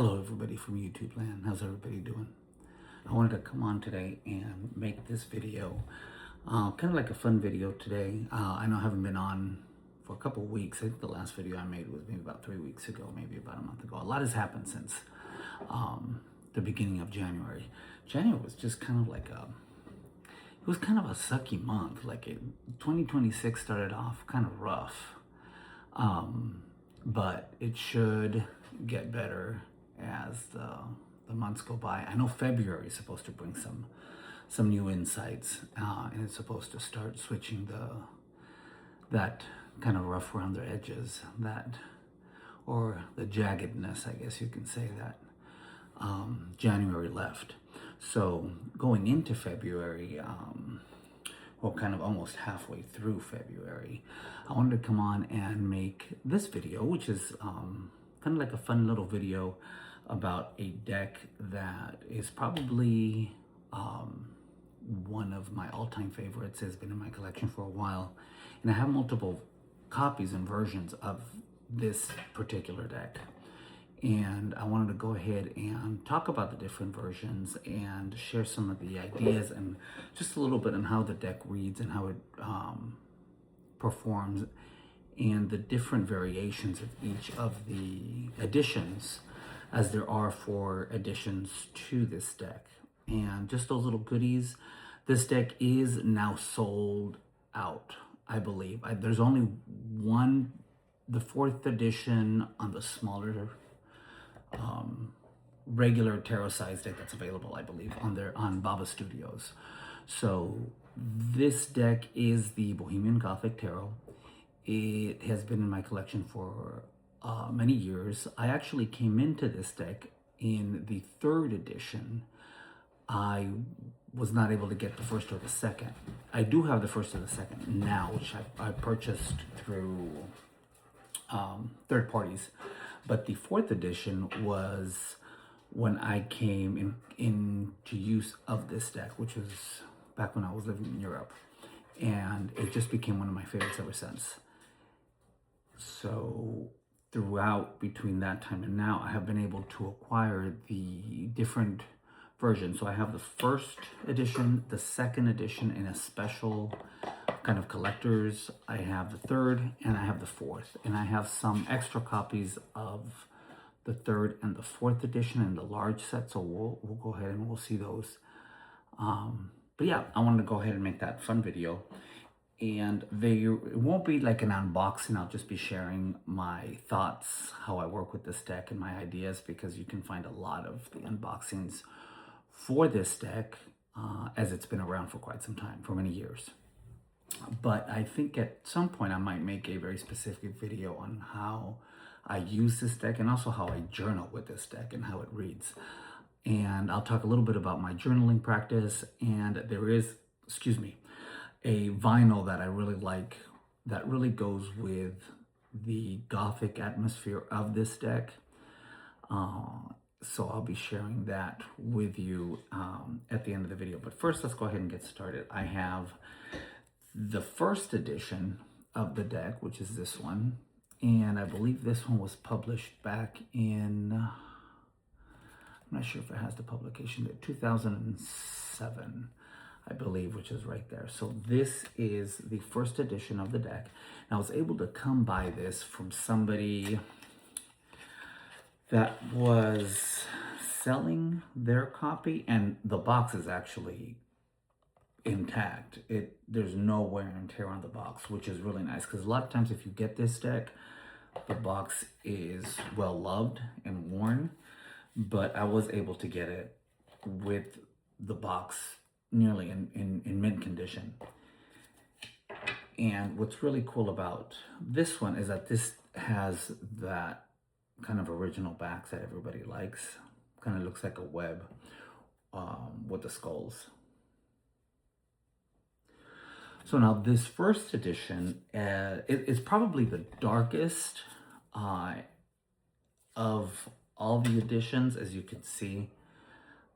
Hello everybody from YouTube land. How's everybody doing? I wanted to come on today and make this video, kind of like a fun video today. I know I haven't been on for a couple of weeks. I think the last video I made was maybe about 3 weeks ago, maybe about a month ago. A lot has happened since the beginning of January. January was just kind of like it was kind of a sucky month. 2026 started off kind of rough, but it should get better as the months go by. I know February is supposed to bring some new insights, and it's supposed to start switching that kind of rough around the edges, or the jaggedness, I guess you can say, that January left. So going into February, well, kind of almost halfway through February, I wanted to come on and make this video, which is kind of like a fun little video about a deck that is probably one of my all-time favorites. It's been in my collection for a while, and I have multiple copies and versions of this particular deck. And I wanted to go ahead and talk about the different versions and share some of the ideas and just a little bit on how the deck reads and how it performs, and the different variations of each of the additions, as there are 4 additions to this deck. And just those little goodies. This deck is now sold out, I believe. There's only one, the 4th edition on the smaller regular tarot size deck that's available, I believe, on Baba Studios. So this deck is the Bohemian Gothic Tarot. It has been in my collection for many years. I actually came into this deck in the 3rd edition. I was not able to get the 1st or the 2nd. I do have the 1st or the 2nd now, which I purchased through third parties. But the 4th edition was when I came into use of this deck, which was back when I was living in Europe. And it just became one of my favorites ever since. So throughout, between that time and now, I have been able to acquire the different versions. So I have the 1st edition, the 2nd edition in a special kind of collectors. I have the 3rd and I have the 4th, and I have some extra copies of the 3rd and the 4th edition in the large set. So we'll go ahead and we'll see those. But yeah, I wanted to go ahead and make that fun video. And it won't be like an unboxing. I'll just be sharing my thoughts, how I work with this deck, and my ideas, because you can find a lot of the unboxings for this deck, as it's been around for quite some time, for many years. But I think at some point I might make a very specific video on how I use this deck, and also how I journal with this deck and how it reads. And I'll talk a little bit about my journaling practice. And there is, a vinyl that I really like that really goes with the Gothic atmosphere of this deck. So I'll be sharing that with you at the end of the video. But first, let's go ahead and get started. I have the 1st edition of the deck, which is this one. And I believe this one was published back in, I'm not sure if it has the publication date, 2007. I believe, which is right there. So this is the 1st edition of the deck. And I was able to come by this from somebody that was selling their copy, and the box is actually intact. There's no wear and tear on the box, which is really nice, because a lot of times if you get this deck, the box is well loved and worn, but I was able to get it with the box nearly in mint condition. And what's really cool about this one is that this has that kind of original back that everybody likes. Kind of looks like a web with the skulls. So now this 1st edition is probably the darkest of all the editions. As you can see,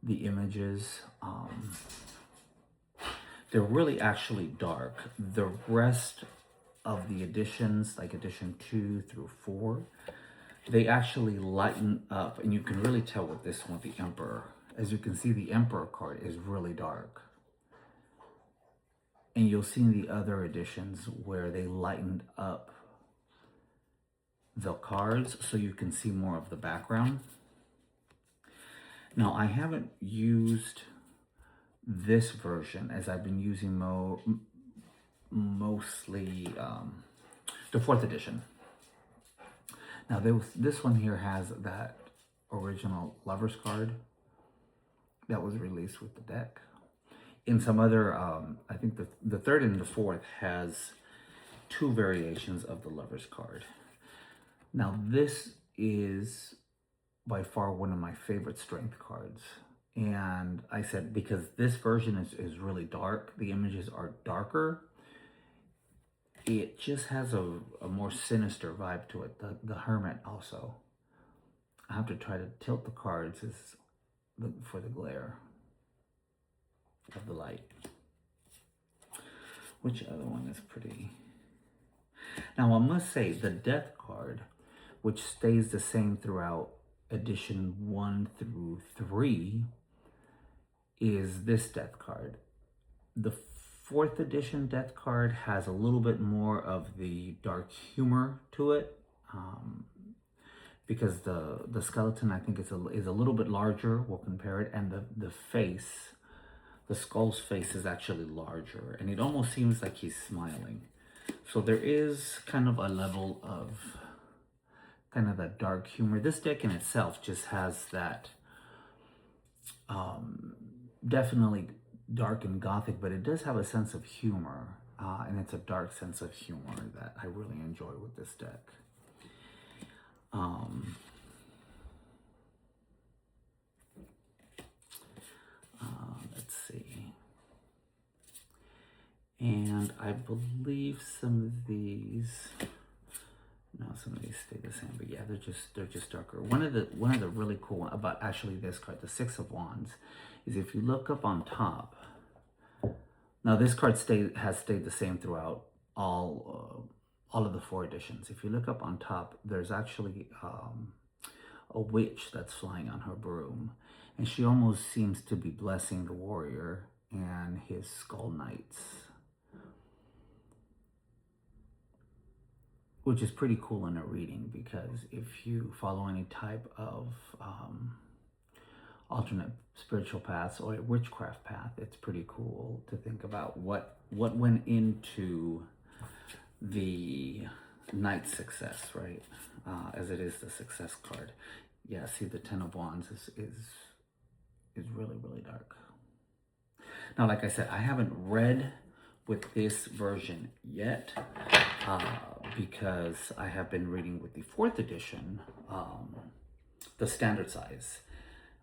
the images, they're really actually dark. The rest of the editions, like edition 2 through 4, they actually lighten up, and you can really tell with this one, the Emperor. As you can see, the Emperor card is really dark. And you'll see in the other editions where they lightened up the cards so you can see more of the background. Now, I haven't used this version, as I've been using mostly the 4th edition. Now, this one here has that original Lover's card that was released with the deck. In some other, I think the 3rd and the 4th has 2 variations of the Lover's card. Now, this is by far one of my favorite strength cards. And I said, because this version is really dark, the images are darker, it just has a more sinister vibe to it. The Hermit also. I have to try to tilt the cards for the glare of the light. Which other one is pretty? Now, I must say, the Death card, which stays the same throughout edition 1 through 3, is this Death card. The 4th edition Death card has a little bit more of the dark humor to it, because the skeleton, I think, is a little bit larger. We'll compare it, and the face, the skull's face, is actually larger, and it almost seems like he's smiling. So there is kind of a level of kind of that dark humor. This deck in itself just has that definitely dark and gothic, but it does have a sense of humor, and it's a dark sense of humor that I really enjoy with this deck. Let's see. And I believe some of these, no, some of these stay the same, but yeah, they're just darker. One of the really cool one about actually this card, the 6 of Wands, is if you look up on top. Now this card has stayed the same throughout all of the 4 editions. If you look up on top, there's actually a witch that's flying on her broom, and she almost seems to be blessing the warrior and his skull knights, which is pretty cool in a reading, because if you follow any type of alternate spiritual paths or a witchcraft path, it's pretty cool to think about what went into the knight's success, right? As it is the success card. Yeah, see, the 10 of Wands is really, really dark. Now, like I said, I haven't read with this version yet, because I have been reading with the 4th edition, the standard size.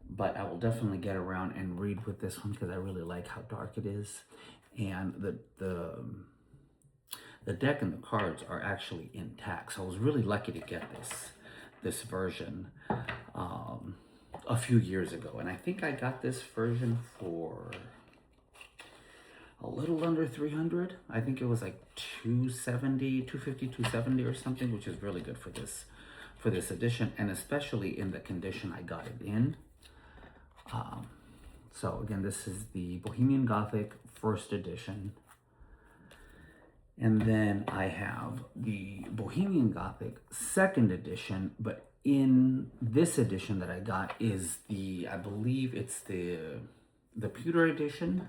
But I will definitely get around and read with this one, because I really like how dark it is. And the deck and the cards are actually intact. So I was really lucky to get this version a few years ago. And I think I got this version for a little under 300. I think it was like 250, 270 or something, which is really good for this edition, and especially in the condition I got it in. So again, this is the Bohemian Gothic 1st edition. And then I have the Bohemian Gothic 2nd edition, but in this edition that I got is I believe it's the pewter edition,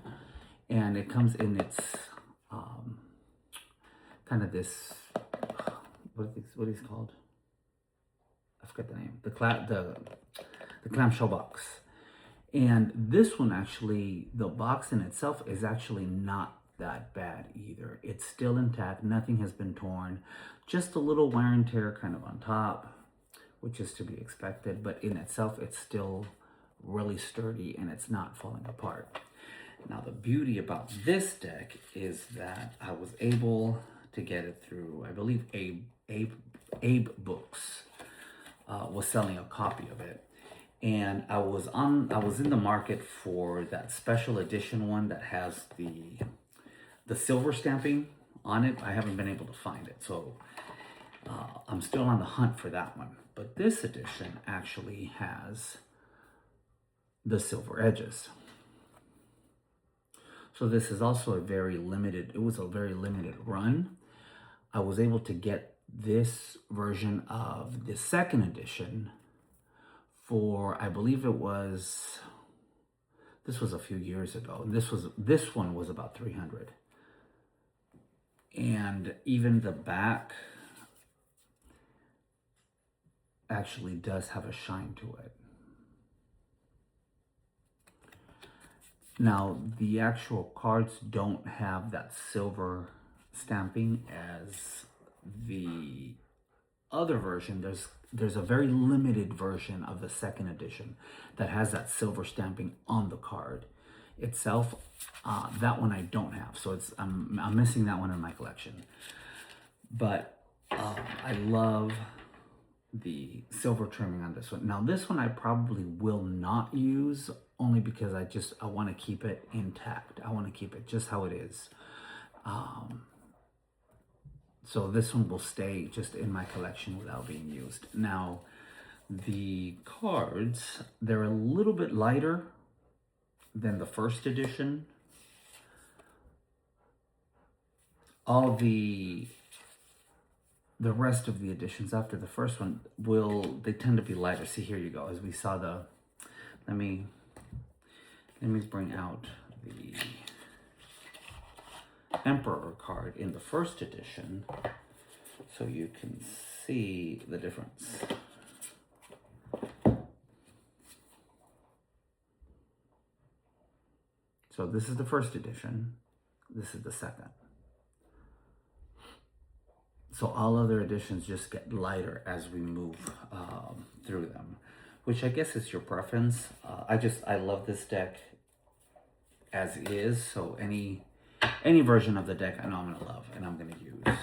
and it comes in its kind of this, what is it called? I forget the name. The clamshell box. And this one, actually, the box in itself is actually not that bad either. It's still intact. Nothing has been torn. Just a little wear and tear kind of on top, which is to be expected. But in itself, it's still really sturdy, and it's not falling apart. Now, the beauty about this deck is that I was able to get it through, I believe, Abe Books was selling a copy of it. And I was in the market for that special edition one that has the silver stamping on it. I haven't been able to find it, so I'm I'm still on the hunt for that one. But this edition actually has the silver edges. So this is also a very limited, it was a very limited run. I was able to get this version of the second edition for, I believe it was, this was a few years ago. This one was about 300. And even the back actually does have a shine to it. Now, the actual cards don't have that silver stamping as the other version. There's a very limited version of the second edition that has that silver stamping on the card itself. That one I don't have, so I'm missing that one in my collection. But I love the silver trimming on this one. Now this one I probably will not use, only because I want to keep it intact. I want to keep it just how it is. So this one will stay just in my collection without being used. Now the cards, they're a little bit lighter than the first edition. All the rest of the editions after the first one they tend to be lighter. See, here you go. As we saw let me bring out the Emperor card in the first edition so you can see the difference. So this is the first edition. This is the second. So all other editions just get lighter as we move through them, which I guess is your preference. I love this deck as is. So any version of the deck I know I'm gonna love and I'm gonna use.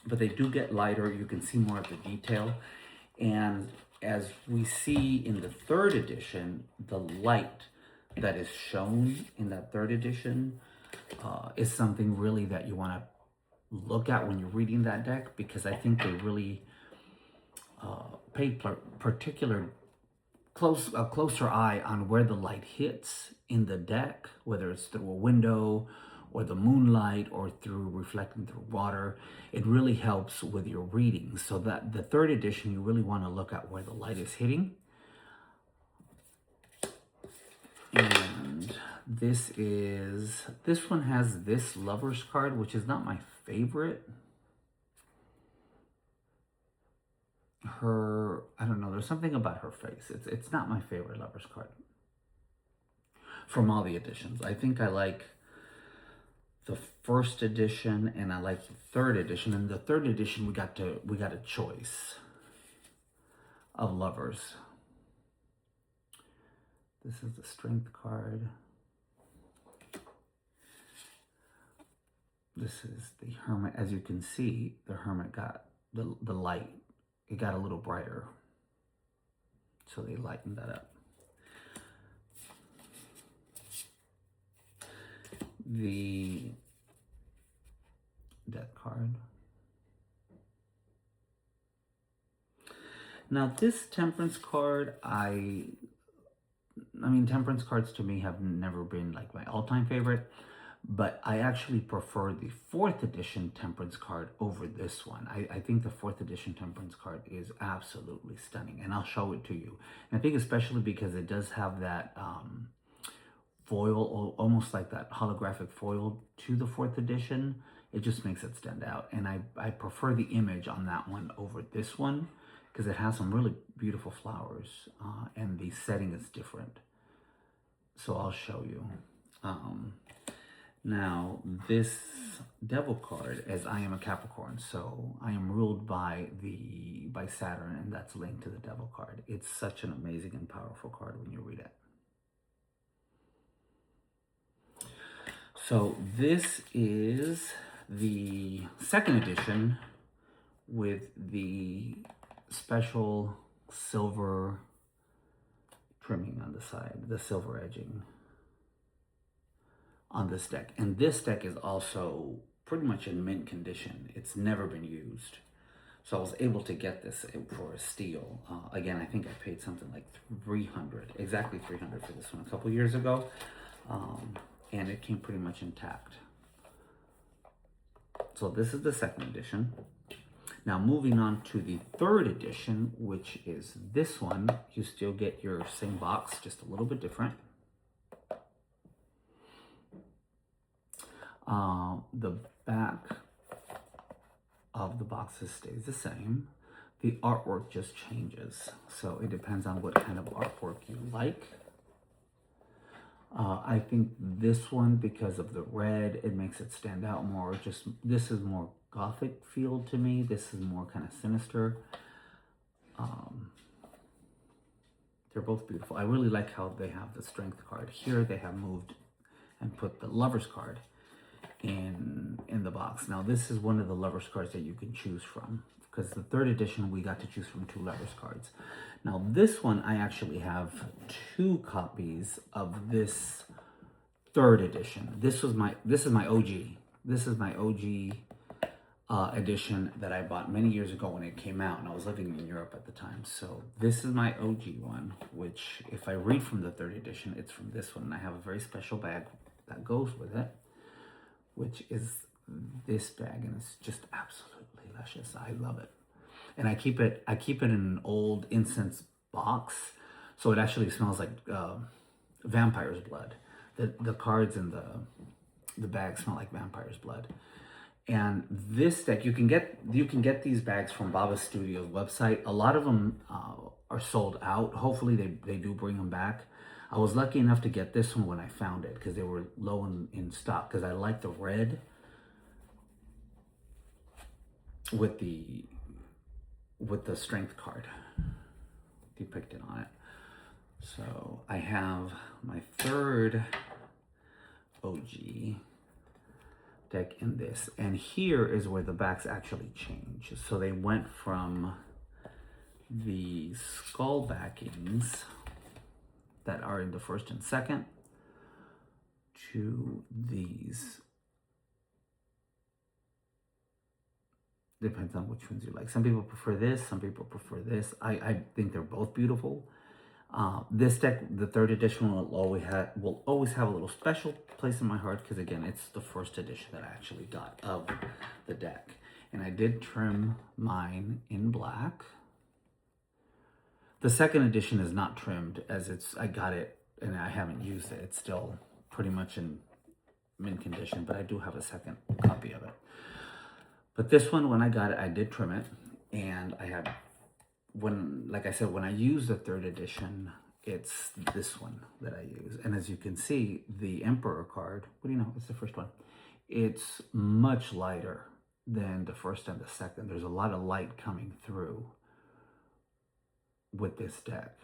But they do get lighter. You can see more of the detail. And as we see in the third edition, the light that is shown in that third edition is something really that you want to look at when you're reading that deck, because I think they really paid a closer eye on where the light hits in the deck, whether it's through a window or the moonlight or through reflecting through water. It really helps with your reading. So that the third edition, you really want to look at where the light is hitting. And this one has this Lover's card, which is not my favorite. I don't know, there's something about her face. It's not my favorite Lover's card from all the editions. I think I like the first edition and I like the third edition. In the third edition, we got a choice of lovers. This is the Strength card. This is the Hermit. As you can see, the Hermit got the light. It got a little brighter. So they lightened that up. The Death card. Now this Temperance card, I mean, Temperance cards to me have never been like my all-time favorite, but I actually prefer the 4th edition Temperance card over this one. I think the 4th edition Temperance card is absolutely stunning, and I'll show it to you. And I think especially because it does have that foil, almost like that holographic foil to the 4th edition. It just makes it stand out, and I prefer the image on that one over this one, because it has some really beautiful flowers and the setting is different. So I'll show you. Now this Devil card, as I am a Capricorn, so I am ruled by Saturn, and that's linked to the Devil card. It's such an amazing and powerful card when you read it. So this is the 2nd edition with the special silver trimming on the side, the silver edging on this deck. And this deck is also pretty much in mint condition. It's never been used. So I was able to get this for a steal. Again, I think I paid something like 300, exactly 300 for this one a couple years ago. And it came pretty much intact. So this is the second edition. Now moving on to the third edition, which is this one. You still get your same box, just a little bit different. The back of the boxes stays the same. The artwork just changes. So it depends on what kind of artwork you like. I think this one, because of the red, it makes it stand out more. Just this is more Gothic feel to me. This is more kind of sinister. They're both beautiful. I really like how they have the Strength card. Here they have moved and put the Lover's card in the box. Now this is one of the Lover's cards that you can choose from, because the third edition we got to choose from 2 Lover's cards. Now this one, I actually have 2 copies of this third edition. This is my OG. This is my OG edition that I bought many years ago when it came out, and I was living in Europe at the time. So this is my OG one, which if I read from the third edition, it's from this one. And I have a very special bag that goes with it, which is this bag, and it's just absolutely luscious. I love it. And I keep it in an old incense box, so it actually smells like vampire's blood. The cards in the bag smell like vampire's blood. And this deck, you can get these bags from Baba Studio's website. A lot of them are sold out. Hopefully they do bring them back. I was lucky enough to get this one when I found it, because they were low in stock, because I like the red with the Strength card depicted on it. So I have my third OG deck in this, and here is where the backs actually change. So they went from the skull backings that are in the first and second to these. Depends on which ones you like. Some people prefer this, some people prefer this. I think they're both beautiful. This deck, the third edition, will always have a little special place in my heart, because again, it's the first edition that I actually got of the deck. And I did trim mine in black. The second edition is not trimmed, as I got it and I haven't used it. It's still pretty much in mint condition, but I do have a second copy of it. But this one, when I got it, I did trim it, and I had, like I said, when I use the third edition, it's this one that I use. And as you can see, the Emperor card, what do you know, it's the first one. It's much lighter than the first and the second. There's a lot of light coming through with this deck.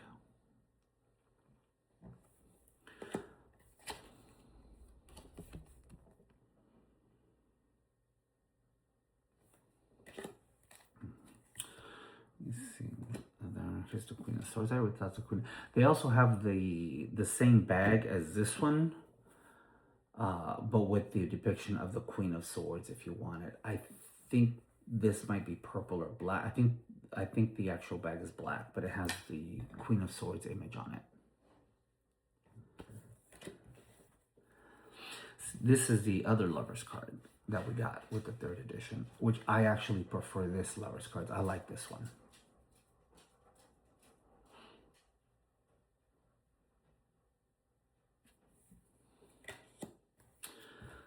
Here's the Queen of Swords. I would thought the Queen. They also have the same bag as this one, but with the depiction of the Queen of Swords. If you want it, I think this might be purple or black. I think the actual bag is black, but it has the Queen of Swords image on it. This is the other Lover's card that we got with the third edition, which I actually prefer this Lover's card. I like this one.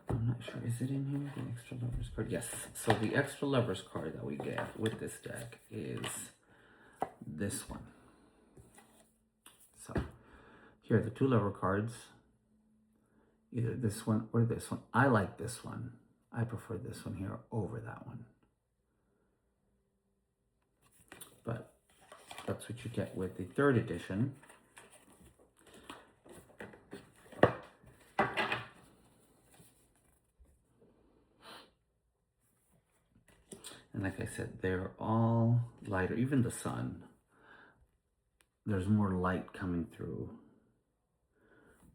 I'm not sure, is it in here, the extra Lover's card? Yes, so the extra Lover's card that we get with this deck is this one. So here are the 2 Lover cards, either this one or this one. I like this one. I prefer this one here over that one. But that's what you get with the third edition. And like I said, they're all lighter. Even the sun, there's more light coming through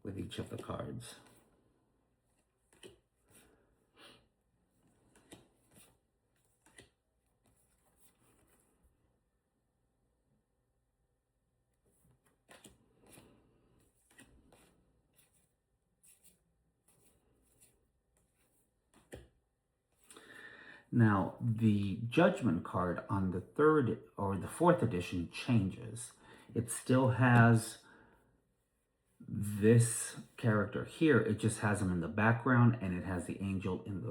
with each of the cards. Now, the Judgment card on the 3rd or the 4th edition changes. It still has this character here. It just has him in the background, and it has the angel in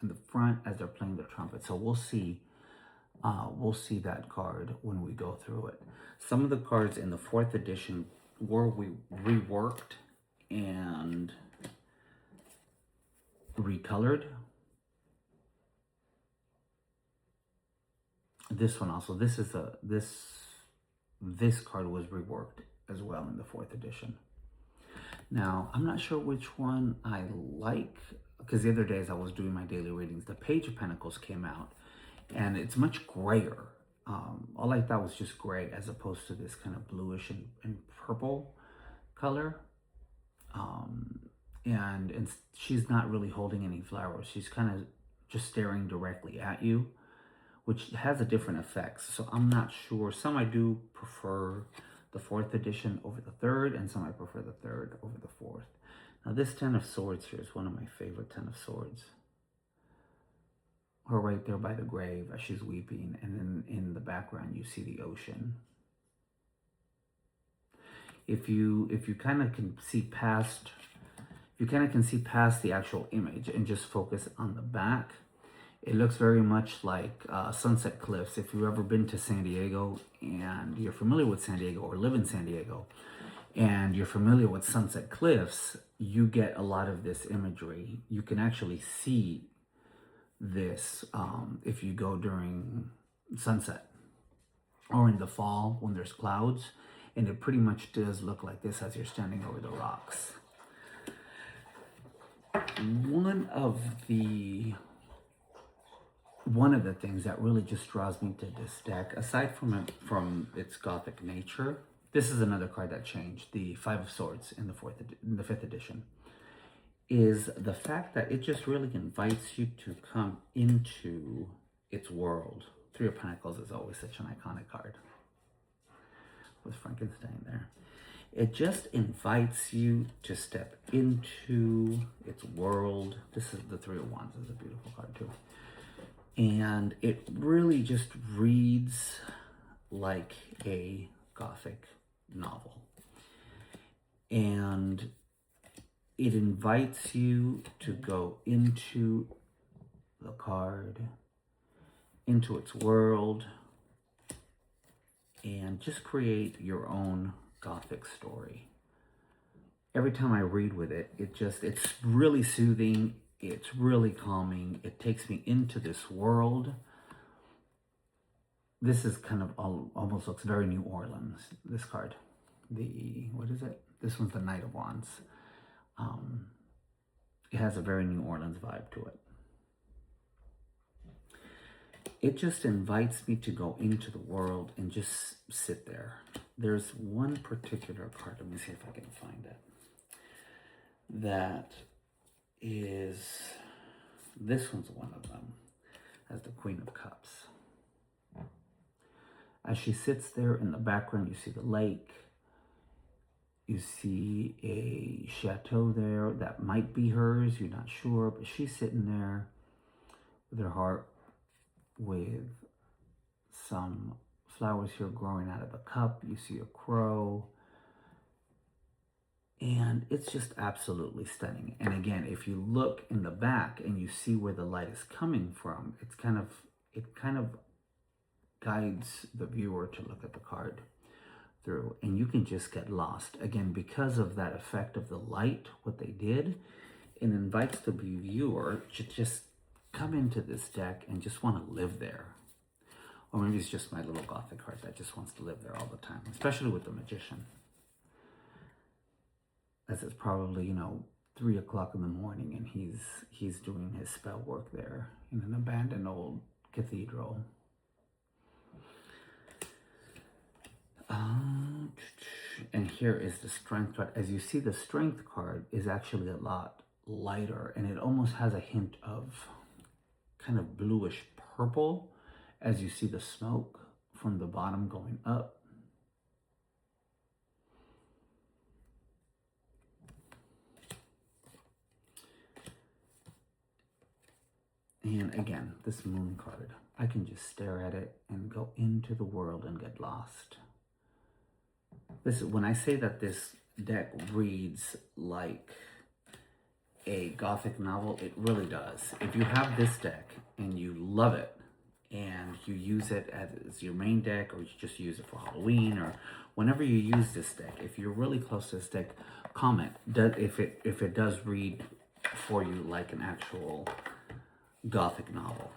the front as they're playing the trumpet. So we'll see that card when we go through it. Some of the cards in the 4th edition were reworked and recolored. This one also, this card was reworked as well in the 4th edition. Now, I'm not sure which one I like, because the other day as I was doing my daily readings, the Page of Pentacles came out, and it's much grayer. All I thought was just gray as opposed to this kind of bluish and purple color. And she's not really holding any flowers. She's kind of just staring directly at you, which has a different effect. So I'm not sure. Some I do prefer the 4th edition over the 3rd, and some I prefer the 3rd over the 4th. Now this 10 of Swords here is one of my favorite 10 of Swords. Her right there by the grave as she's weeping, and then in the background you see the ocean. If you kind of can see past, the actual image and just focus on the back, it looks very much like Sunset Cliffs. If you've ever been to San Diego and you're familiar with San Diego or live in San Diego and you're familiar with Sunset Cliffs, you get a lot of this imagery. You can actually see this if you go during sunset or in the fall when there's clouds, and it pretty much does look like this as you're standing over the rocks. One of the things that really just draws me to this deck, aside from its Gothic nature, this is another card that changed, the 5 of Swords in the 5th edition, is the fact that it just really invites you to come into its world. 3 of Pentacles is always such an iconic card with Frankenstein there. It just invites you to step into its world. This is the 3 of Wands. Is a beautiful card too. And it really just reads like a Gothic novel. And it invites you to go into the card, into its world, and just create your own Gothic story. Every time I read with it, it's really soothing. It's really calming. It takes me into this world. This is kind of almost looks very New Orleans, this card. What is it? This one's the Knight of Wands. It has a very New Orleans vibe to it. It just invites me to go into the world and just sit there. There's one particular card, let me see if I can find it, that is, this one's one of them, as the Queen of Cups. As she sits there in the background, you see the lake, you see a chateau there that might be hers, you're not sure, but she's sitting there with her heart, with some flowers here growing out of a cup. You see a crow, and it's just absolutely stunning. And again, if you look in the back and you see where the light is coming from, it kind of guides the viewer to look at the card through, and you can just get lost. Again, because of that effect of the light, what they did, it invites the viewer to just come into this deck and just want to live there. Or maybe it's just my little Gothic heart that just wants to live there all the time, especially with the Magician. As it's probably, 3 o'clock in the morning and he's doing his spell work there in an abandoned old cathedral. And here is the Strength card. As you see, the Strength card is actually a lot lighter, and it almost has a hint of kind of bluish purple as you see the smoke from the bottom going up. And again, this moon card, I can just stare at it and go into the world and get lost. This is when I say that this deck reads like a Gothic novel, it really does. If you have this deck and you love it and you use it as your main deck, or you just use it for Halloween, or whenever you use this deck, if you're really close to this deck, comment if it does read for you like an actual Gothic novel,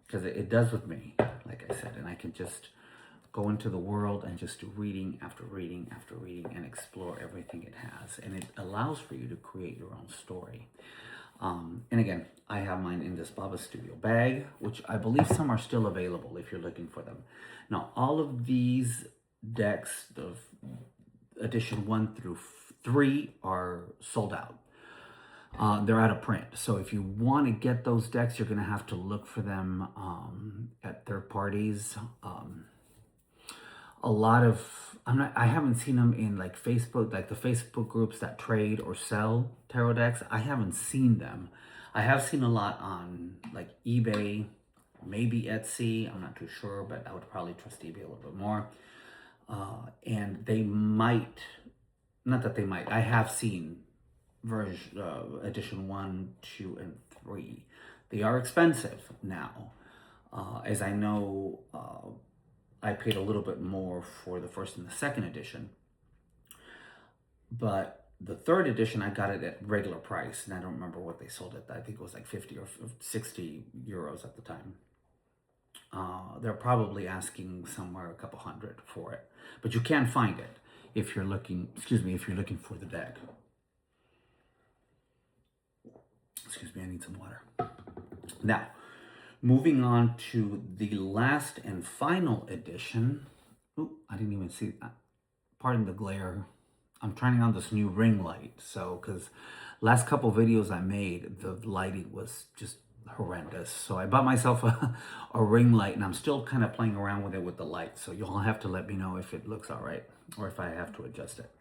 because it does with me, like I said, and I can just go into the world and just do reading after reading after reading and explore everything it has, and it allows for you to create your own story. And again, I have mine in this Baba Studio bag, which I believe some are still available if you're looking for them. Now, all of these decks, the edition 1 through 3, are sold out. They're out of print. So if you want to get those decks, you're going to have to look for them at third parties. A lot of, I haven't seen them in like Facebook, like the Facebook groups that trade or sell tarot decks. I haven't seen them. I have seen a lot on like eBay, maybe Etsy. I'm not too sure, but I would probably trust eBay a little bit more. And they might, not that they might, I have seen edition 1, 2, and 3. They are expensive now. As I know, I paid a little bit more for the first and the second edition, but the third edition, I got it at regular price, and I don't remember what they sold it. I think it was like 50 or 60 euros at the time. They're probably asking somewhere a couple hundred for it, but you can find it if you're looking, if you're looking for the deck. Excuse me, I need some water. Now, moving on to the last and final edition. Ooh, I didn't even see that. Pardon the glare. I'm trying on this new ring light. So, because last couple videos I made, the lighting was just horrendous. So I bought myself a ring light, and I'm still kind of playing around with it with the light. So you'll have to let me know if it looks all right or if I have to adjust it.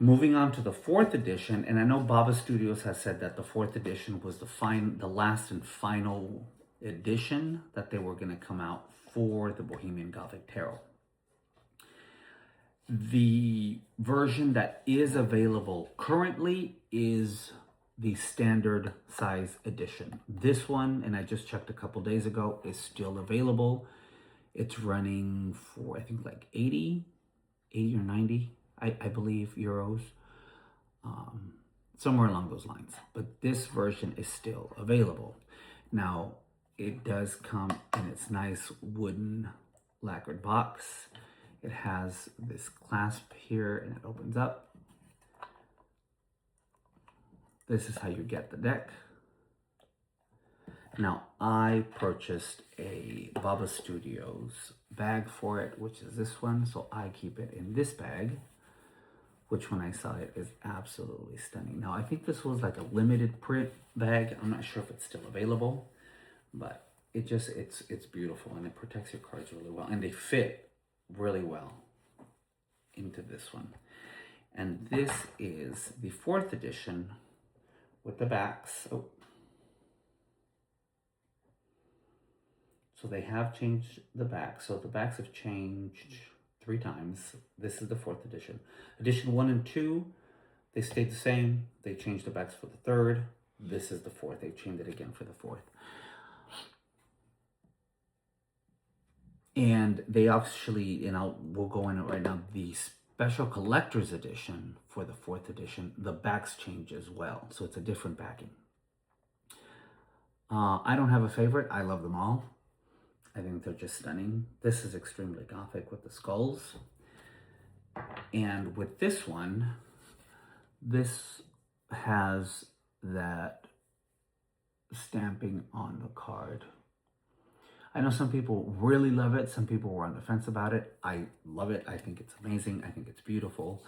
Moving on to the 4th edition, and I know Baba Studios has said that the 4th edition was the last and final edition that they were going to come out for the Bohemian Gothic Tarot. The version that is available currently is the standard size edition. This one, and I just checked a couple days ago, is still available. It's running for, I think, like 80 or 90, I believe, euros. Somewhere along those lines. But this version is still available. Now, it does come in its nice wooden lacquered box. It has this clasp here, and it opens up. This is how you get the deck. Now, I purchased a Baba Studios bag for it, which is this one. So I keep it in this bag, which when I saw it is absolutely stunning. Now, I think this was like a limited print bag. I'm not sure if it's still available, but it's beautiful, and it protects your cards really well, and they fit really well into this one. And this is the 4th edition with the backs. Oh. So they have changed the backs. So the backs have changed 3 times. This is the 4th edition. Edition 1 and 2, they stayed the same. They changed the backs for the 3rd. This is the 4th. They changed it again for the 4th. And they actually, we'll go in it right now, the special collector's edition for the 4th edition, the backs change as well. So it's a different backing. I don't have a favorite. I love them all. I think they're just stunning. This is extremely Gothic with the skulls. And with this one, this has that stamping on the card. I know some people really love it. Some people were on the fence about it. I love it. I think it's amazing. I think it's beautiful,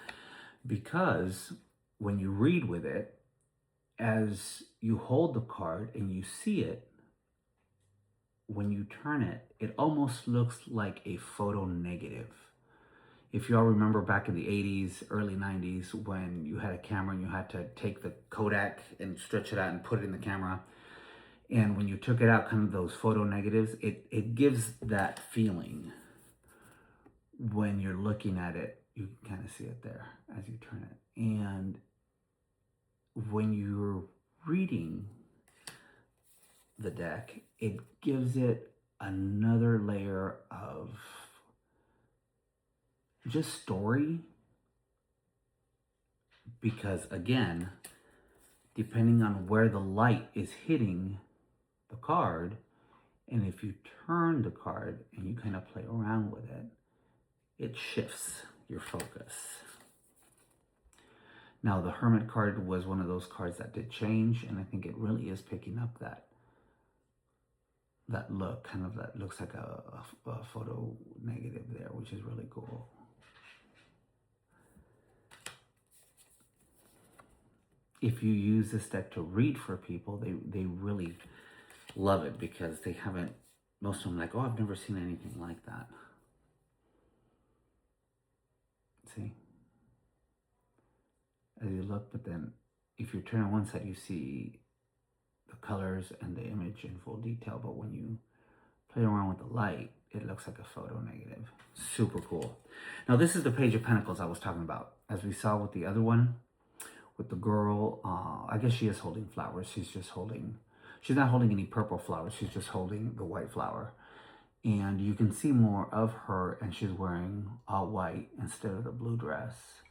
because when you read with it, as you hold the card and you see it, when you turn it, it almost looks like a photo negative. If y'all remember back in the 80s, early 90s, when you had a camera and you had to take the Kodak and stretch it out and put it in the camera, And when you took it out, kind of those photo negatives, it gives that feeling when you're looking at it. You can kind of see it there as you turn it. And when you're reading the deck, it gives it another layer of just story. Because again, depending on where the light is hitting the card, and if you turn the card and you kind of play around with it, it shifts your focus. Now, the Hermit card was one of those cards that did change, and I think it really is picking up that look, kind of that looks like a photo negative there, which is really cool. If you use this deck to read for people, they really love it, because they haven't, most of them like, oh, I've never seen anything like that. See? As you look, but then if you turn on one side, you see the colors and the image in full detail, but when you play around with the light, it looks like a photo negative. Super cool. Now, this is the Page of Pentacles I was talking about. As we saw with the other one, with the girl, I guess she is holding flowers. She's not holding any purple flowers. She's just holding the white flower. And you can see more of her, and she's wearing all white instead of the blue dress.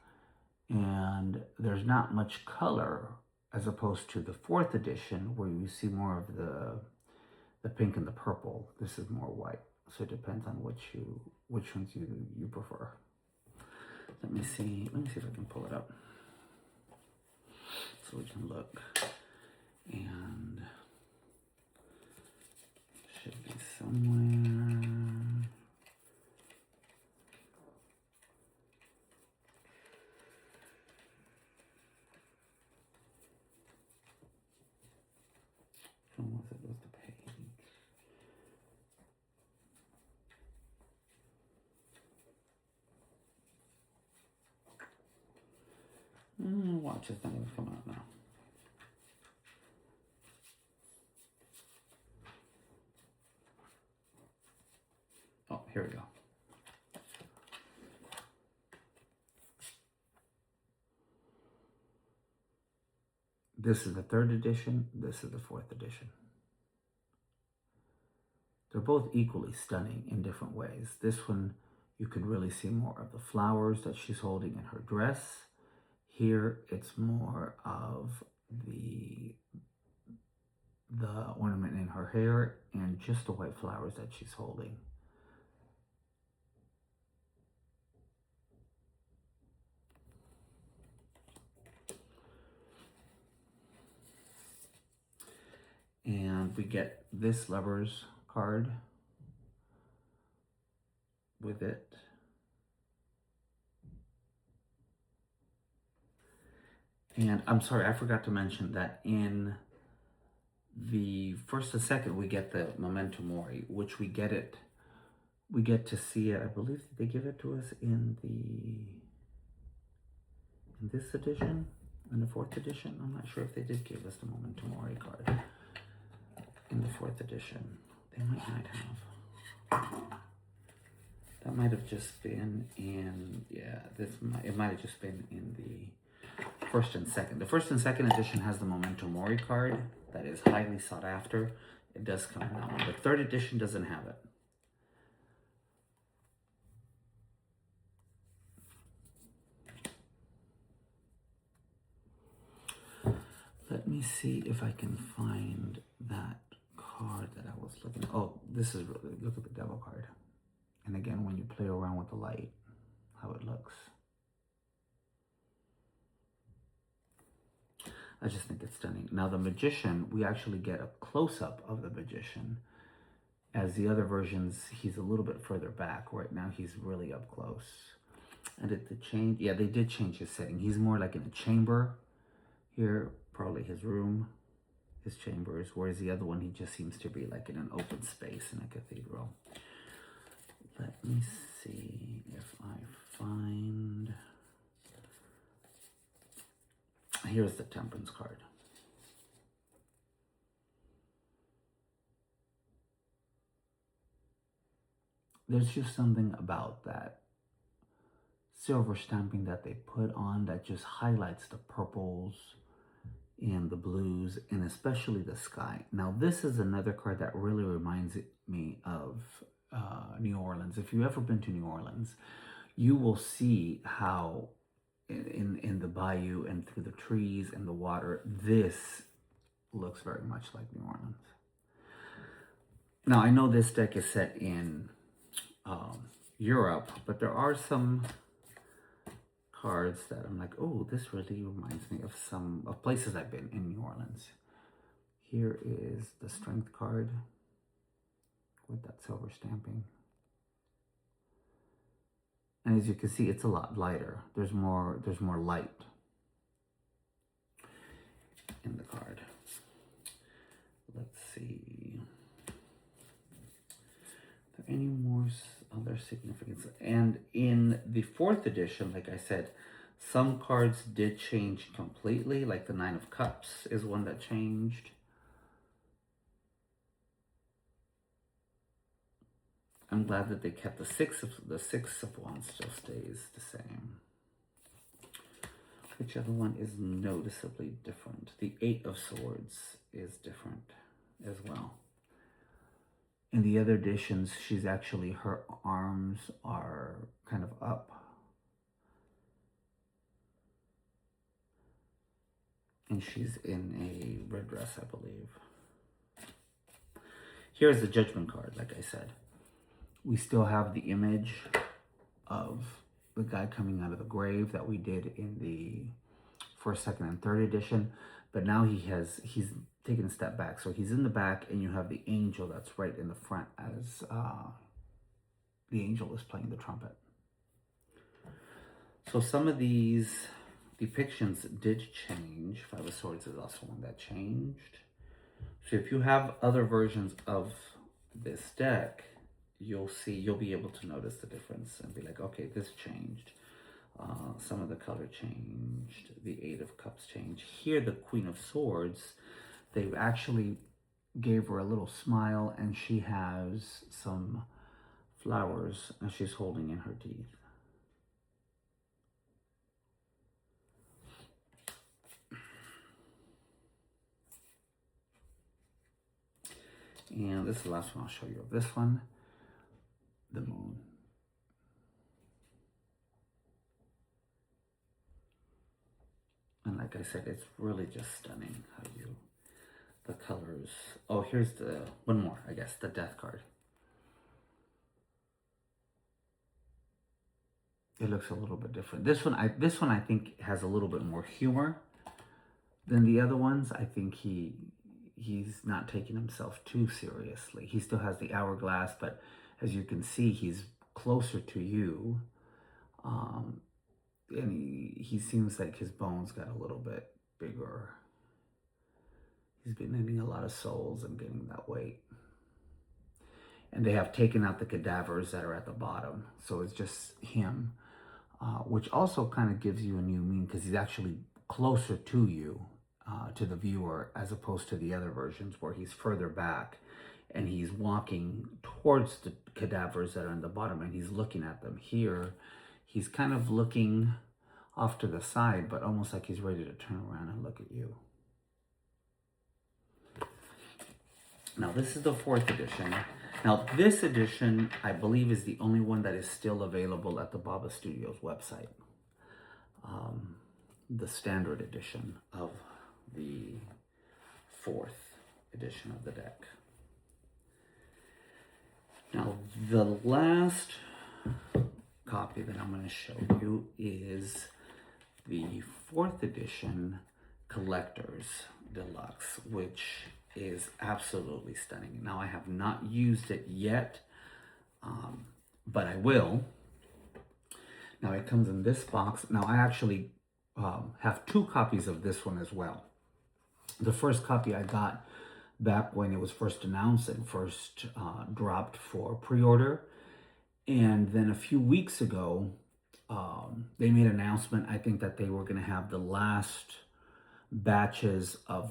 And there's not much color as opposed to the 4th edition, where you see more of the pink and the purple. This is more white. So it depends on which ones you prefer. Let me see if I can pull it up so we can look. And it should be somewhere. Was the page? Watch, it's not going to come out now. Oh, here we go. This is the 3rd edition. This is the 4th edition. They're both equally stunning in different ways. This one, you can really see more of the flowers that she's holding in her dress. Here, it's more of the ornament in her hair and just the white flowers that she's holding. And we get this Lovers card with it. And I'm sorry, I forgot to mention that in the 1st and 2nd, we get the Memento Mori, which we get to see it. I believe they give it to us in this edition, in the 4th edition. I'm not sure if they did give us the Memento Mori card in the 4th edition. They might not have. That might have just been in, yeah, it might have just been in the 1st and 2nd. The 1st and 2nd edition has the Memento Mori card that is highly sought after. It does come in that one. The 3rd edition doesn't have it. Let me see if I can find that card that I was looking at. Oh, this is really, look at the Devil card. And again, when you play around with the light, how it looks. I just think it's stunning. Now the Magician, we actually get a close-up of the Magician. As the other versions, he's a little bit further back. Right now, he's really up close. And did they change? Yeah, they did change his setting. He's more like in a chamber here, probably his room, his chambers, whereas the other one, he just seems to be like in an open space in a cathedral. Let me see if I find... Here's the Temperance card. there's just something about that silver stamping that they put on that just highlights the purples and the blues, and especially the sky. Now, this is another card that really reminds me of New Orleans. If you've ever been to New Orleans, you will see how in the bayou and through the trees and the water, this looks very much like New Orleans. Now, I know this deck is set in Europe, but there are some cards that I'm like, oh, this really reminds me of some of places I've been in New Orleans. Here is the Strength card with that silver stamping. And as you can see, it's a lot lighter. There's more light in the card. Let's see. Are there any more other significance? And in the 4th edition, like I said, some cards did change completely, like the 9 of Cups is one that changed. I'm glad that they kept the six of Wands still stays the same. Which other one is noticeably different? The 8 of Swords is different as well. In the other editions, she's actually, her arms are kind of up. And she's in a red dress, I believe. Here's the Judgment card, like I said. We still have the image of the guy coming out of the grave that we did in the 1st, 2nd, and 3rd edition. But now he's taken a step back. So he's in the back, and you have the angel that's right in the front as the angel is playing the trumpet. So some of these depictions did change. 5 of Swords is also one that changed. So if you have other versions of this deck, you'll be able to notice the difference and be like, okay, this changed. Some of the color changed. The 8 of Cups changed. Here, the Queen of Swords, they actually gave her a little smile, and she has some flowers and she's holding in her teeth. And this is the last one I'll show you of this one, the moon. And like I said, it's really just stunning how the colors. Oh, here's the one more, I guess, the Death card. It looks a little bit different. This one I think has a little bit more humor than the other ones. I think he's not taking himself too seriously. He still has the hourglass, but as you can see, he's closer to you. And he seems like his bones got a little bit bigger. He's been eating a lot of souls and gaining that weight. And they have taken out the cadavers that are at the bottom. So it's just him, which also kind of gives you a new meaning because he's actually closer to you, to the viewer, as opposed to the other versions where he's further back and he's walking towards the cadavers that are in the bottom and he's looking at them. Here, he's kind of looking off to the side, but almost like he's ready to turn around and look at you. Now, this is the 4th edition. Now, this edition, I believe, is the only one that is still available at the Baba Studios website. The standard edition of the 4th edition of the deck. Now, the last copy that I'm going to show you is the 4th edition Collector's Deluxe, which is absolutely stunning. Now, I have not used it yet, but I will. Now, it comes in this box. Now, I actually have 2 copies of this one as well. The first copy I got back when it was first announced and first dropped for pre-order. And then a few weeks ago, they made an announcement, I think, that they were going to have the last batches of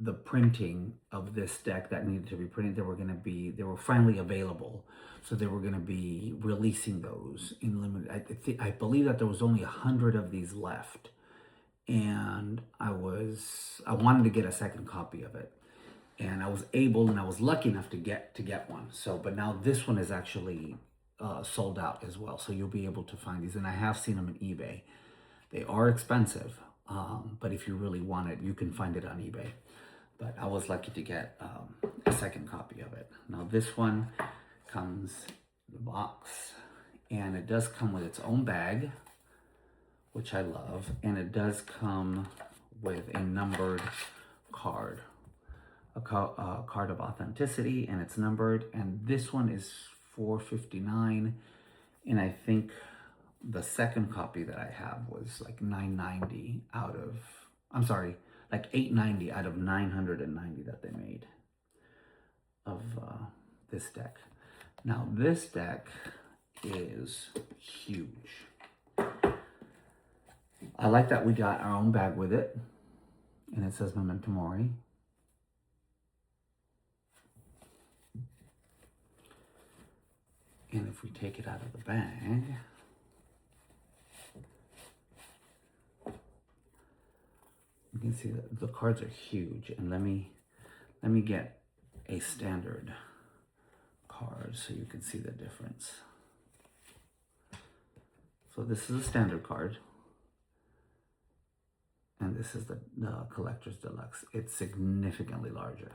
the printing of this deck that needed to be printed. They were finally available. So they were going to be releasing those in limited. I believe that there was only 100 of these left, and I wanted to get a second copy of it, and I was able, and I was lucky enough to get one. So, but now this one is actually sold out as well. So you'll be able to find these, and I have seen them on eBay. They are expensive, but if you really want it, you can find it on eBay. But I was lucky to get a second copy of it. Now this one comes in the box, and it does come with its own bag, which I love, and it does come with a numbered card, a card of authenticity, and it's numbered, and this one is $4.59, and I think the second copy that I have was like $9.90 out of, I'm sorry, like $8.90 out of 990 that they made of this deck. Now this deck is huge. I like that we got our own bag with it, and it says Memento Mori. And if we take it out of the bag, you can see that the cards are huge. And let me get a standard card so you can see the difference. So this is a standard card, and this is the Collector's Deluxe. It's significantly larger.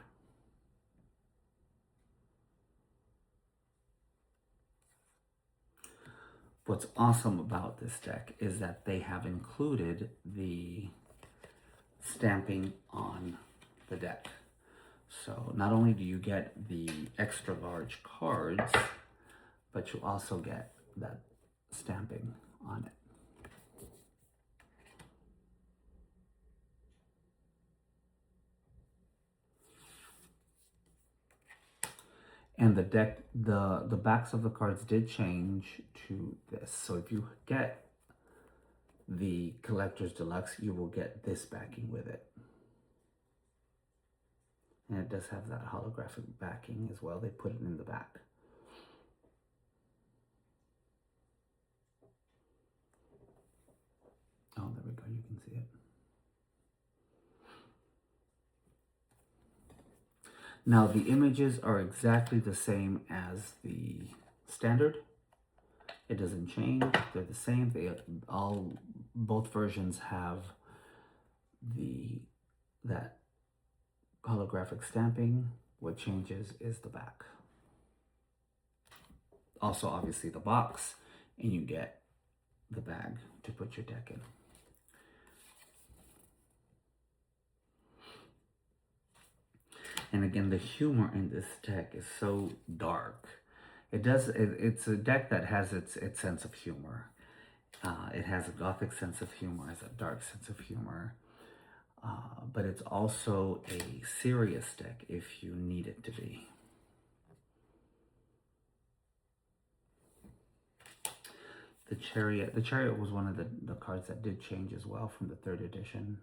What's awesome about this deck is that they have included the stamping on the deck. So not only do you get the extra large cards, but you also get that stamping on it. And the deck, the backs of the cards did change to this. So if you get the Collector's Deluxe, you will get this backing with it. And it does have that holographic backing as well. They put it in the back. Oh, there we go. You can see it. Now the images are exactly the same as the standard. It doesn't change. They're the same. Both versions have that holographic stamping. What changes is the back. Also, obviously, the box, and you get the bag to put your deck in. And again, the humor in this deck is so dark. It's a deck that has its sense of humor. It has a gothic sense of humor, has a dark sense of humor. But it's also a serious deck if you need it to be. The Chariot was one of the cards that did change as well from the 3rd edition.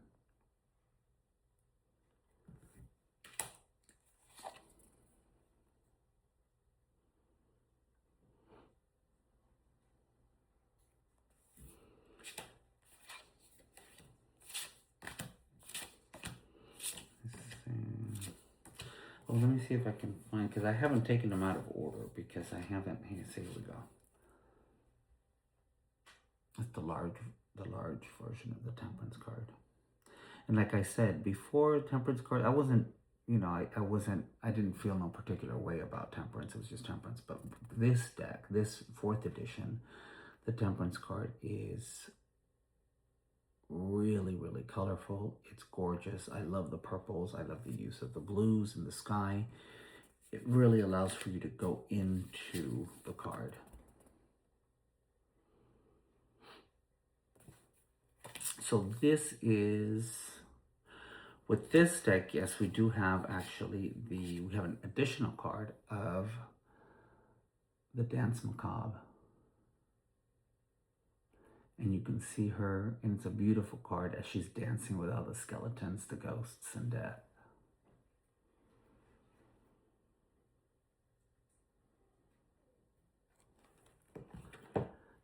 Well, let me see if I can find, because I haven't taken them out of order, because I haven't, here we go. It's the large version of the Temperance card. And like I said, before Temperance card, I wasn't, I didn't feel no particular way about Temperance. It was just Temperance. But this deck, this 4th edition, the Temperance card is really, really colorful. It's gorgeous. I love the purples. I love the use of the blues and the sky. It really allows for you to go into the card. So this is, with this deck, yes, we do have actually we have an additional card of the Dance Macabre. And you can see her, and it's a beautiful card as she's dancing with all the skeletons, the ghosts, and death.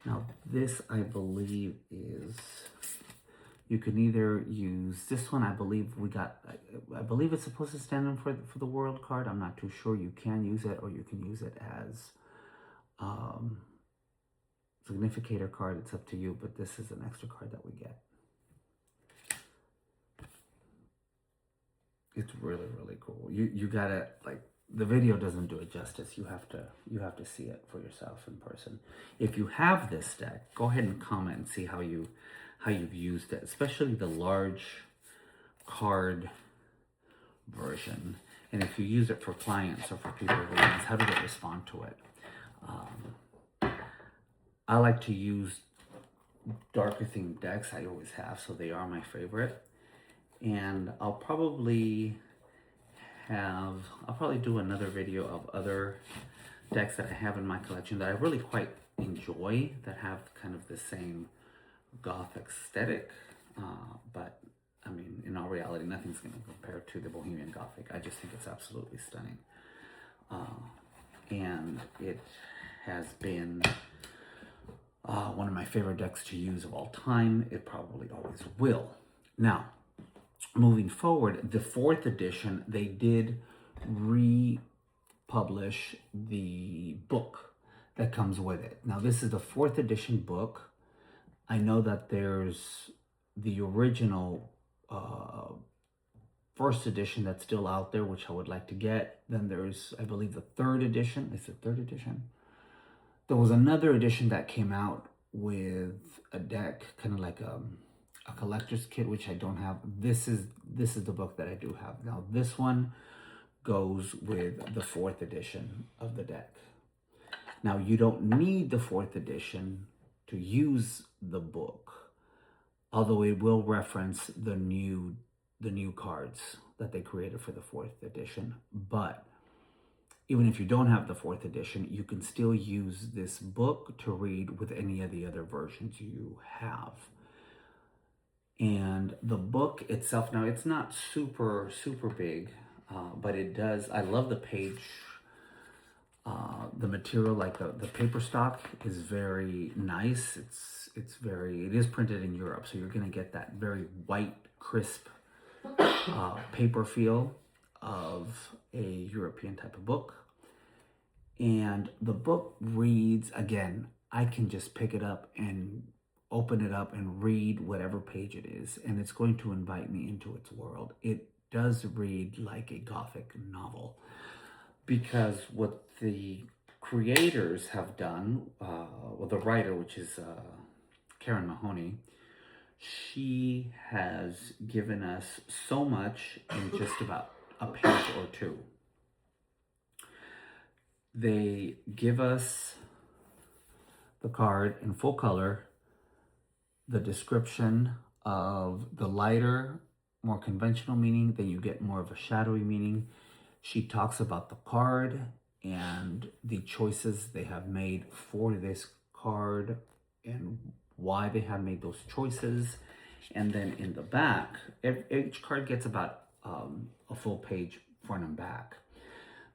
Now this, I believe, is, you can either use this one. I believe I believe it's supposed to stand in for the world card. I'm not too sure. You can use it, or you can use it as significator card. It's up to you, but this is an extra card that we get. It's really, really cool. You gotta, like, the video doesn't do it justice. You have to see it for yourself in person. If you have this deck, go ahead and comment and see how you've used it, especially the large card version. And if you use it for clients or for people readings, how do they respond to it? I like to use darker themed decks. I always have, so they are my favorite. And I'll probably do another video of other decks that I have in my collection that I really quite enjoy, that have kind of the same Gothic aesthetic, but I mean, in all reality, nothing's going to compare to the Bohemian Gothic. I just think it's absolutely stunning, and it has been one of my favorite decks to use of all time. It probably always will. Now, moving forward, the 4th edition, they did republish the book that comes with it. Now, this is the 4th edition book. I know that there's the original 1st edition that's still out there, which I would like to get. Then there's, I believe, the 3rd edition. Is it 3rd edition? There was another edition that came out with a deck, kind of like a collector's kit, which I don't have. This is the book that I do have. Now, this one goes with the 4th edition of the deck. Now, you don't need the 4th edition to use the book, although it will reference the new cards that they created for the 4th edition. But even if you don't have the 4th edition, you can still use this book to read with any of the other versions you have. And the book itself, now it's not super big, but it does, I love the page, the material, like the paper stock is very nice. It is printed in Europe, so you're gonna get that very white, crisp paper feel of a European type of book. And the book reads, again, I can just pick it up and open it up and read whatever page it is, and it's going to invite me into its world. It does read like a Gothic novel, because what the creators have done, well, the writer, which is Karen Mahoney, she has given us so much in just about a page or two. They give us the card in full color, the description of the lighter, more conventional meaning, then you get more of a shadowy meaning. She talks about the card and the choices they have made for this card and why they have made those choices. And then in the back, each card gets about a full page front and back.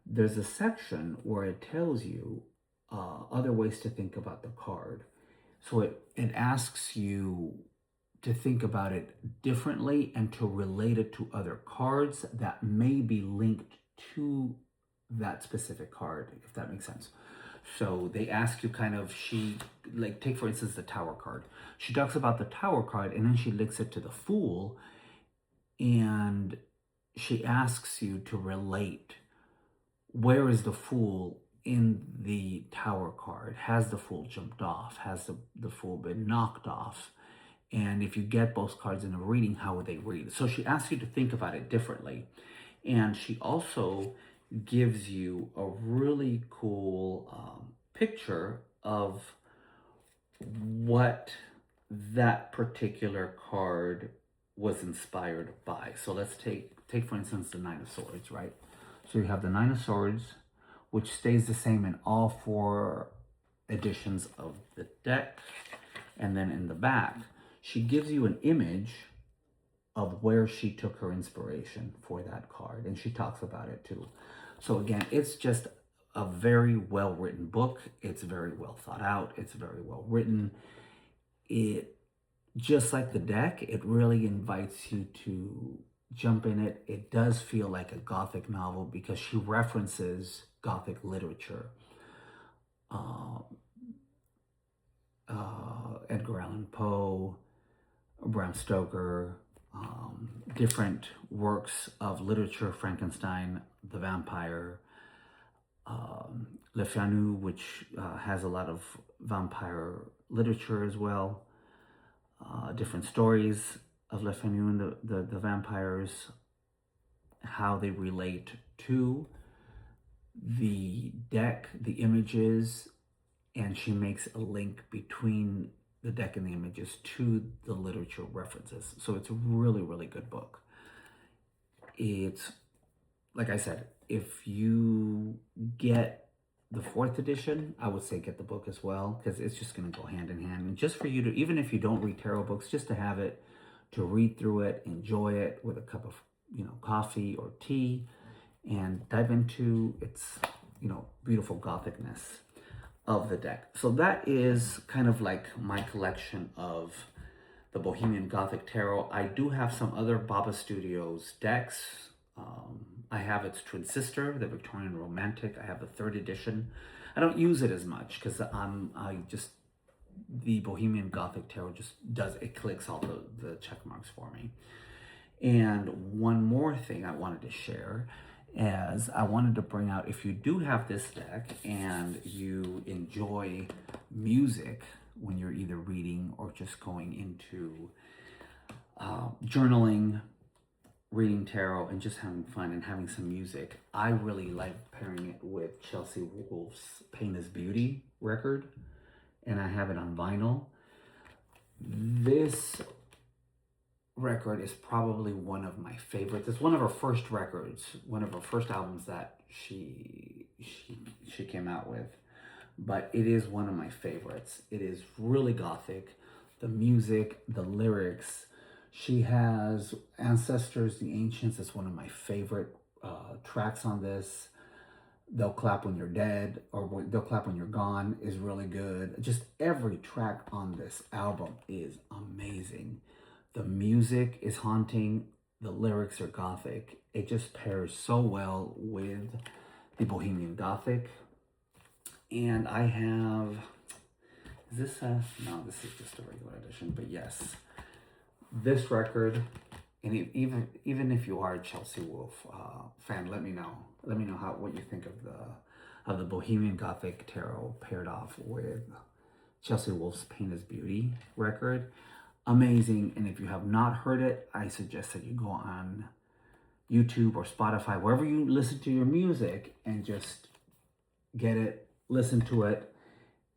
There's a section where it tells you other ways to think about the card. So it asks you to think about it differently and to relate it to other cards that may be linked to that specific card, if that makes sense. So they ask you kind of, take for instance the Tower card. She talks about the Tower card and then she links it to the Fool, and she asks you to relate, where is the Fool in the Tower card? Has the Fool jumped off? Has the Fool been knocked off? And if you get both cards in a reading, how would they read? So she asks you to think about it differently. And she also gives you a really cool picture of what that particular card was inspired by. So let's take for instance the Nine of Swords, right? So you have the Nine of Swords, which stays the same in all 4 editions of the deck. And then in the back, she gives you an image of where she took her inspiration for that card. And she talks about it too. So again, it's just a very well written book. It's very well thought out. It's very well written. It, just like the deck, it really invites you to jump in it. It does feel like a Gothic novel because she references Gothic literature. Edgar Allan Poe, Bram Stoker, different works of literature, Frankenstein, the vampire, Le Fanu, which has a lot of vampire literature as well, different stories of Le Fanu and the vampires, how they relate to the deck, the images, and she makes a link between the deck and the images to the literature references. So it's a really, really good book. It's, like I said, if you get the 4th edition, I would say get the book as well, because it's just going to go hand in hand. And just for you to, even if you don't read tarot books, just to have it, to read through it, enjoy it with a cup of, coffee or tea, and dive into its, beautiful Gothicness of the deck. So that is kind of like my collection of the Bohemian Gothic Tarot. I do have some other Baba Studios decks. I have its twin sister, the Victorian Romantic. I have the 3rd edition. I don't use it as much because the Bohemian Gothic Tarot just it clicks all the check marks for me. And one more thing I wanted to share is I wanted to bring out, if you do have this deck and you enjoy music when you're either reading or just going into journaling, reading tarot, and just having fun and having some music, I really like pairing it with Chelsea Wolfe's Pain is Beauty record, and I have it on vinyl. This record is probably one of my favorites. It's one of her first records, one of her first albums that she came out with, but it is one of my favorites. It is really Gothic. The music, the lyrics. She has Ancestors, the Ancients. It's one of my favorite tracks on this. They'll Clap When You're Dead, or They'll Clap When You're Gone is really good. Just every track on this album is amazing. The music is haunting. The lyrics are Gothic. It just pairs so well with the Bohemian Gothic. And I have, is this no, this is just a regular edition, but yes, this record. And even if you are a Chelsea Wolfe fan, let me know. Let me know what you think of the Bohemian Gothic Tarot paired off with Chelsea Wolfe's Pain is Beauty record. Amazing. And if you have not heard it, I suggest that you go on YouTube or Spotify, wherever you listen to your music, and just get it, listen to it,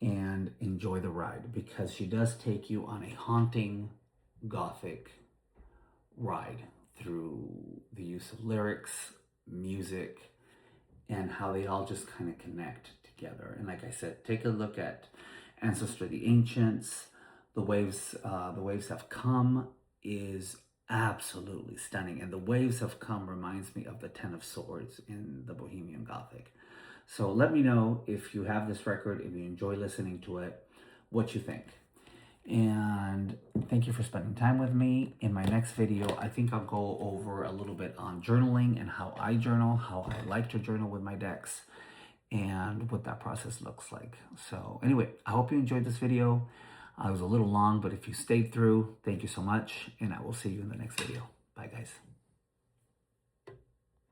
and enjoy the ride, because she does take you on a haunting Gothic ride through the use of lyrics, music, and how they all just kind of connect together. And like I said, take a look at Ancestor the Ancients. The Waves Have Come is absolutely stunning. And The Waves Have Come reminds me of the 10 of Swords in the Bohemian Gothic. So let me know if you have this record, if you enjoy listening to it, what you think. And thank you for spending time with me. In my next video, I think I'll go over a little bit on journaling and how I journal, how I like to journal with my decks, and what that process looks like. So anyway, I hope you enjoyed this video. It was a little long, but if you stayed through, thank you so much, and I will see you in the next video. Bye, guys.